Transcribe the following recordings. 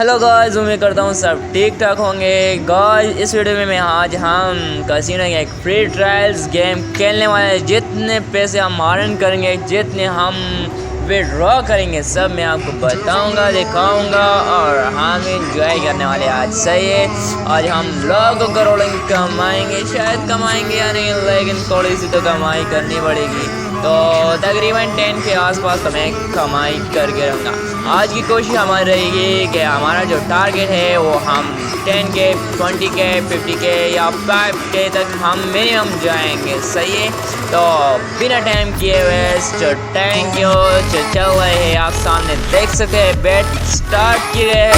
Hello guys, उम्मीद करता हूँ सब ठीक ठाक होंगे। गाइस इस वीडियो में आज हम कैसीनो के एक फ्री ट्रायल्स गेम खेलने वाले हैं। जितने पैसे हम अर्न करेंगे, जितने हम विड्रॉ करेंगे, सब मैं आपको बताऊंगा, दिखाऊंगा और हम इंजॉय करने वाले। आज सही है, आज हम लाखों करोड़ों कमाएंगे, शायद कमाएंगे या नहीं, लेकिन थोड़ी सी तो कमाई करनी पड़ेगी। तो तकरीबन 10 के आसपास तो मैं कमाई करके रहूँगा। आज की कोशिश हमारी रहेगी कि हमारा जो टारगेट है वो हम 10 के 20 के 50 के या 5 के तक हम मिनिमम जाएंगे। सही है, तो बिना टाइम किए वेस्ट थैंक यू चल रहे हैं। आप सामने देख सकते हैं बेट स्टार्ट किए हैं।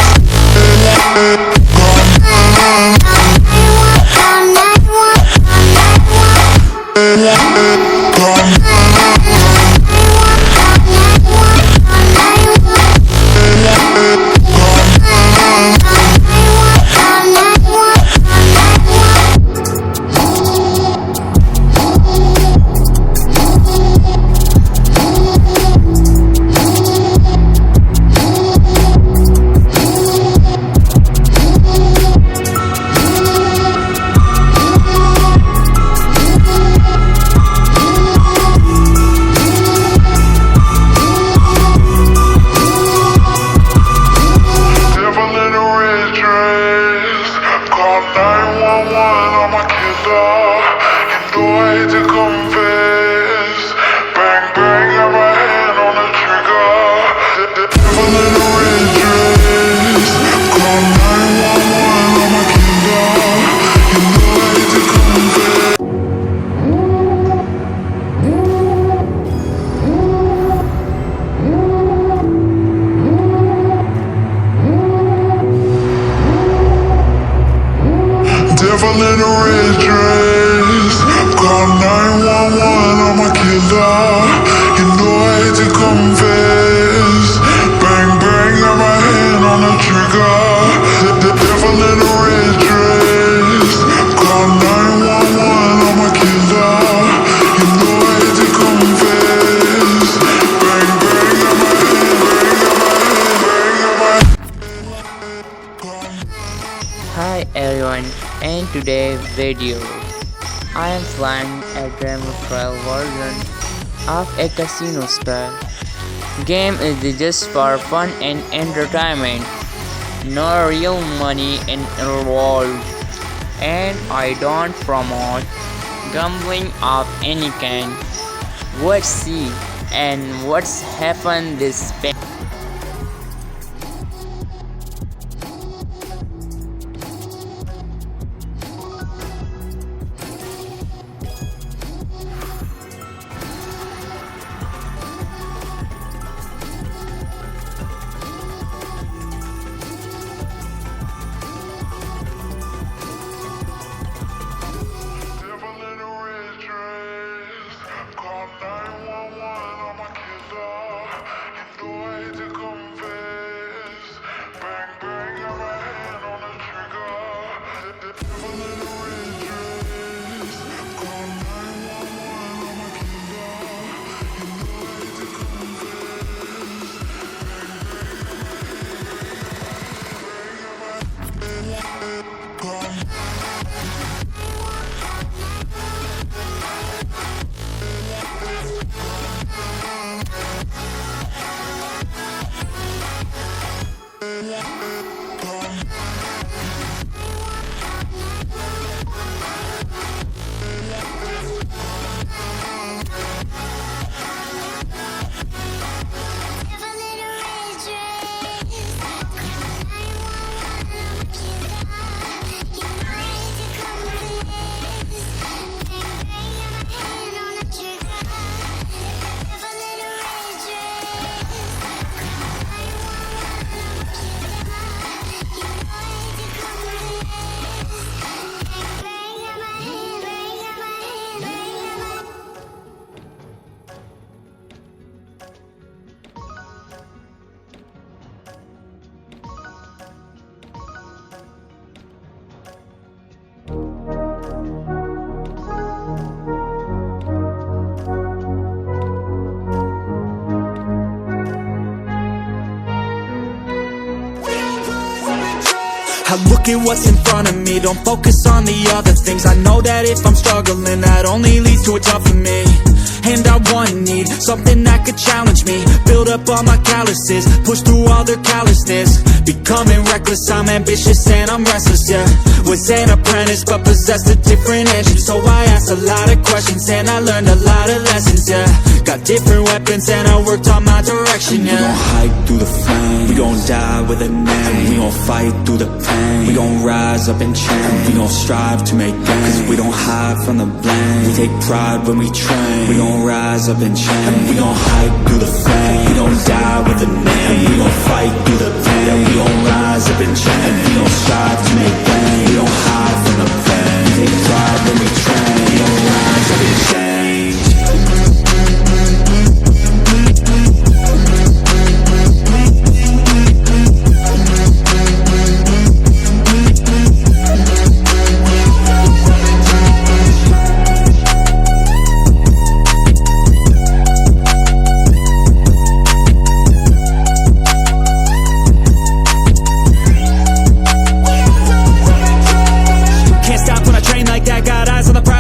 Devil in a red dress, call 911, I'm a killer. You know I hate to confess. Bang bang, got my hand on the trigger. The devil in a red dress, call 911, I'm a killer. You know I hate to confess. Bang bang, got my hand, bang, got my hand. Hi everyone, in today's video I am playing a demo trial version of a casino style game. Is just for fun and entertainment, no real money involved, and I don't promote gambling of any kind. Let's see and what's happened this past. I look at what's in front of me, don't focus on the other things. I know that if I'm struggling, that only leads to a tougher me. And I need something that could challenge me, build up all my calluses, push through all their callousness. Becoming reckless, I'm ambitious and I'm restless, yeah. Was an apprentice but possessed a different engine, so I asked a lot of questions and I learned a lot of lessons, yeah. Got different weapons and I worked on my direction, yeah. We gon' hike through the flame, we gon' die with a name. We gon' fight through the pain, we gon' rise up and change. We gon' strive to make gains, cause we don't hide from the blame. We take pride when we train, we gon' rise up and change. We gon' hike through the flame, we gon' die with a name. We gon' fight through the pain, we gon' rise up and change. We gon' strive to make gains, we don't hide from the pain. We take pride when we train, we gon' rise up and change.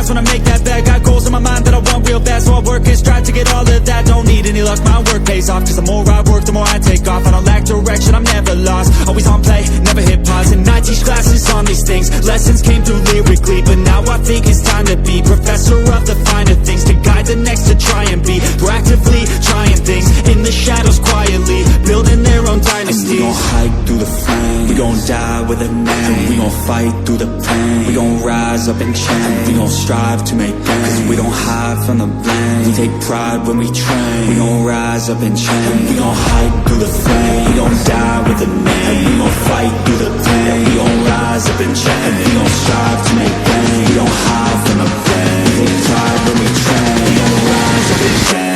When I make that bag, got goals in my mind that I want real bad, so I work and strive to get all of that. Don't need any luck, my work pays off, cause the more I work, the more I take off. I don't lack direction, I'm never lost, always on play, never hit pause. And I teach classes on these things, lessons came through lyrically, but now I think it's time to be professor of the finer things, to guide the next to try and be proactively trying things in the shadows quietly, building their own dynasty. We gon' hike through the flame, we gon' die with a name. We gon' fight through the pain, we gon' rise up and change. We gon' strive to make gains, cause we don't hide from the blame. We take pride when we train, we gon' rise up and change. We gon' hike through the flame, we gon' die with a name. We gon' fight through the pain, we gon' rise up and change. We gon' strive to make gains, we don't hide from the blame. We take pride when we train, we gon' rise up and change.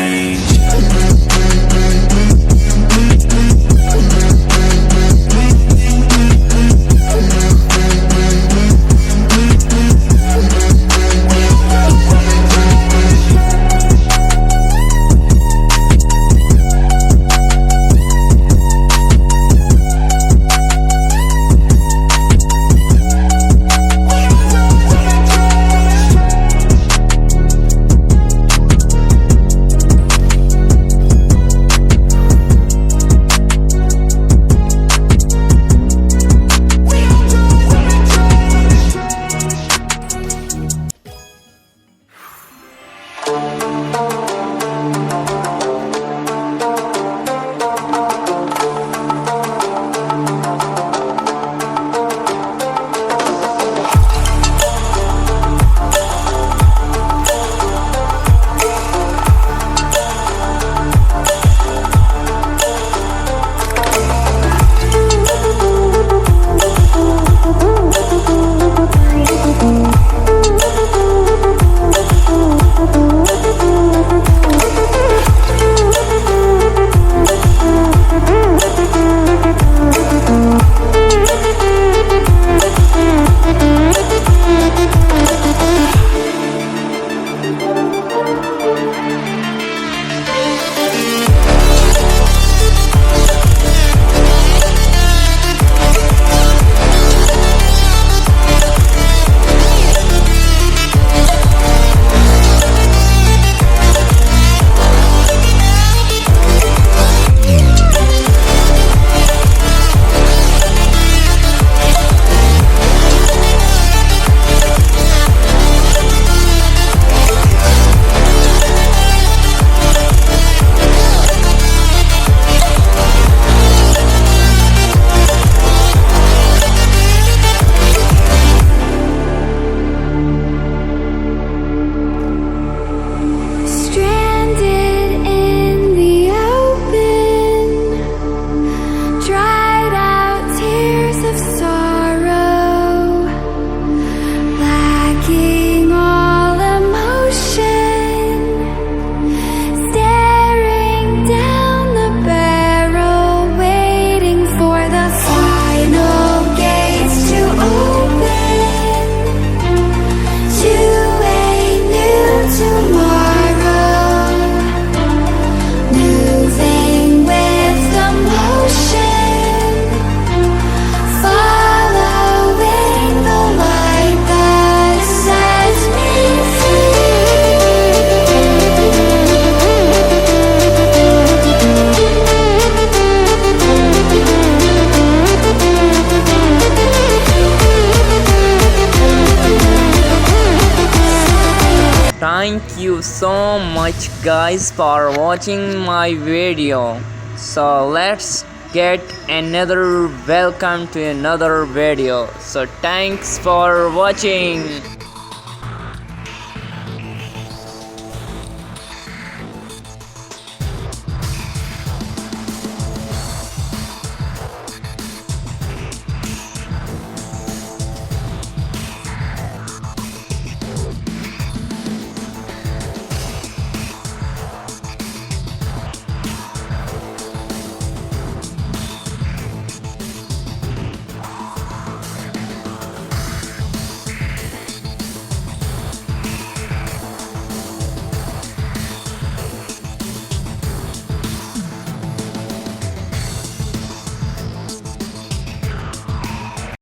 thank you so much guys for watching my video. So let's get another welcome to another video. So thanks for watching.